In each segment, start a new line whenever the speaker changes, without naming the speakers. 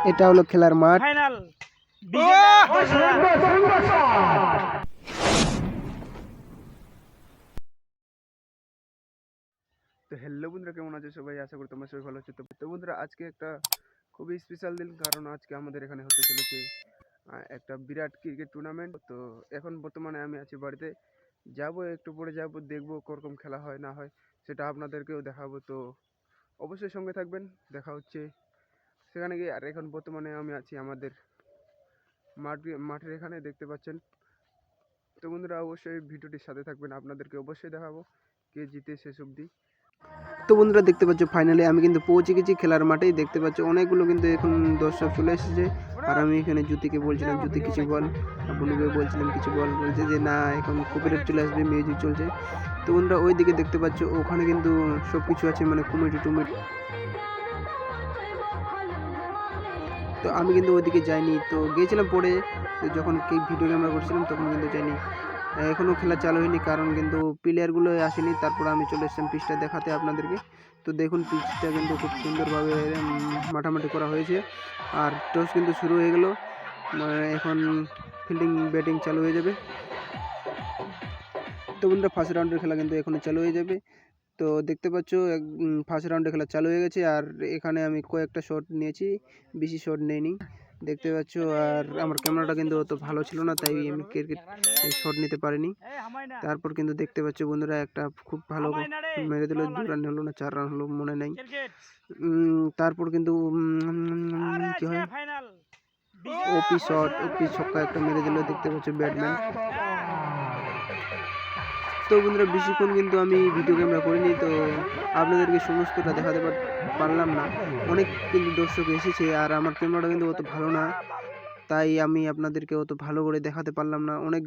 এটা হলো খেলার মাঠ।
ফাইনাল
তো হ্যালো বন্ধুরা, কেমন আছো সবাই? আশা করি তোমরা সবাই ভালো আছো। তো বন্ধুরা, আজকে একটা খুবই স্পেশাল দিন, কারণ আজকে আমাদের এখানে হতে চলেছে একটা বিরাট ক্রিকেট টুর্নামেন্ট। তো এখন বর্তমানে আমি আছি বাড়িতে, যাব একটু পরে যাব, দেখবো কোরকম খেলা হয় না হয় সেটা আপনাদেরকেও দেখাবো। তো অবশ্যই সঙ্গে থাকবেন, দেখা হচ্ছে সেখানে গিয়ে। আর এখন বর্তমানে আমি আছি আমাদের মাঠের এখানে, দেখতে পাচ্ছেন। তো বন্ধুরা, অবশ্যই ভিডিওটির সাথে থাকবেন, আপনাদেরকে অবশ্যই দেখাবো কে জিতে শেষ অবধি। তো বন্ধুরা, দেখতে পাচ্ছ ফাইনালে আমি কিন্তু পৌঁছে গেছি খেলার মাঠেই। দেখতে পাচ্ছ অনেকগুলো কিন্তু এখন দর্শক চলে এসেছে। আর আমি এখানে জ্যোতিকে বলছিলাম, জ্যোতি কিছু বল, বন্ধুকে বলছিলাম কিছু বল, বলছে যে না এখন কপিরাইট চলে আসবে, মিউজিক চলছে। তো বন্ধুরা, ওই দিকে দেখতে পাচ্ছ ওখানে কিন্তু সব কিছু আছে, মানে কমিটি টুমিটি। তো আমি কিন্তু ওইদিকে যাইনি, তো গিয়েছিলাম পরে, যখন ভিডিও ক্যামেরা করছিলাম তখন কিন্তু যাইনি। এখনও খেলা চালু হয়নি, কারণ কিন্তু প্লেয়ারগুলো আসেনি। তারপর আমি চলে এসেছিলাম পিচটা দেখাতে আপনাদেরকে। তো দেখুন, পিচটা কিন্তু খুব সুন্দরভাবে মাটামাটি করা হয়েছে। আর টস কিন্তু শুরু হয়ে গেল, এখন ফিল্ডিং ব্যাটিং চালু হয়ে যাবে। তো বন্ধুরা, ফার্স্ট রাউন্ডের খেলা কিন্তু এখনই চালু হয়ে যাবে। তো দেখতে পাচ্ছ ফার্স্ট রাউন্ডে খেলা চালু হয়ে গেছে। আর এখানে আমি কয়েকটা শট নিয়েছি, বেশি শট নেইনি, দেখতে পাচ্ছ। আর আমার ক্যামেরাটা কিন্তু অত ভালো ছিল না, তাই আমি ক্রিকেট শট নিতে পারিনি। তারপর কিন্তু দেখতে পাচ্ছ বন্ধুরা, একটা খুব ভালো মেরে দিল, 2 রান হলো না 4 রান হলো মনে নেই। তারপর কিন্তু কি হয়, ওপি ছক্কা একটা মেরে দিল, দেখতে পাচ্ছ ব্যাটম্যান। তো বন্ধুরা, বেশিক্ষণ কিন্তু আমি ভিডিও ক্যামেরা করিনি, তো আপনাদেরকে সমস্তটা দেখাতে পারলাম না। অনেক কিন্তু দর্শক এসেছে, আর আমার ক্যামেরাটা কিন্তু অত ভালো না, তাই আমি আপনাদেরকে অত ভালো করে দেখাতে পারলাম না। অনেক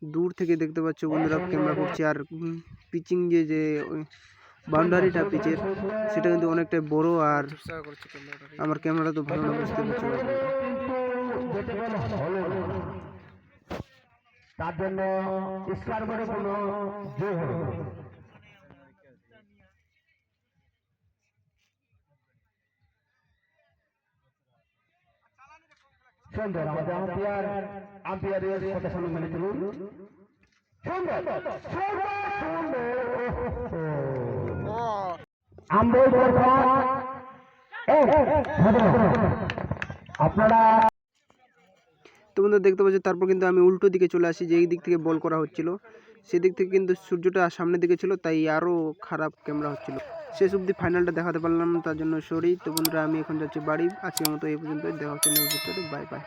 দূর থেকে দেখতে পাচ্ছ বন্ধুরা ক্যামেরা করছে। আর পিচিং যে বাউন্ডারিটা পিচের, সেটা কিন্তু অনেকটাই বড়, আর আমার ক্যামেরা তো ভালো না, বুঝতে পারছো
তার জন্য স্কোয়ার বোর্ডে কোনো জয় হবে। সুন্দর, আমাদের আম্পায়ারের কথা শুনে মেনে চলুন। সুন্দর আপনারা।
তো বন্ধুরা, দেখতে পাচ্ছি তারপর কিন্তু আমি উল্টো দিকে চলে আসি, যেই দিক থেকে বল করা হচ্ছিল সেদিক থেকে কিন্তু সূর্যটা সামনের দিকে ছিল, তাই আরও খারাপ ক্যামেরা হচ্ছিল। শেষ অবধি ফাইনালটা দেখাতে পারলাম না, তার জন্য সরি। তো বন্ধুরা, আমি এখন যাচ্ছি বাড়ি। আজকের মতো এই পর্যন্ত, দেখা হচ্ছে নেক্সট ভিডিওতে। Bye bye.